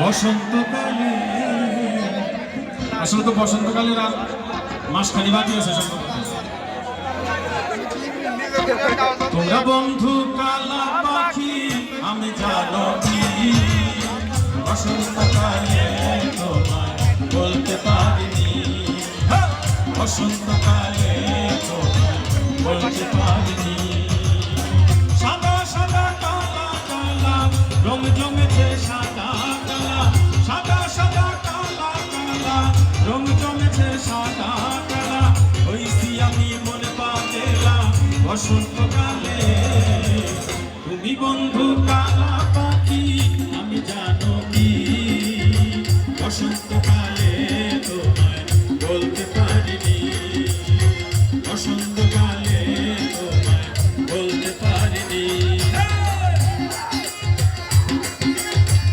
বসন্তকালে আসলে তো বসন্তকালের আর মাসখানি বাকি আছে। তোমরা বন্ধু কালা পাখি আমি জানো কি বসন্তকালে তোমায় বলতে পারিনি, বসন্তকালে তোমায় বলতে পারিনি। সাদা সাদা কালা কালা রং জমেছে, সাদা কালা সাদা সাদা কালা কালা রং জমেছে, সাদা কালা হইছি আমি মনে পাগলা বসন্তকালে। তুমি বন্ধু কালা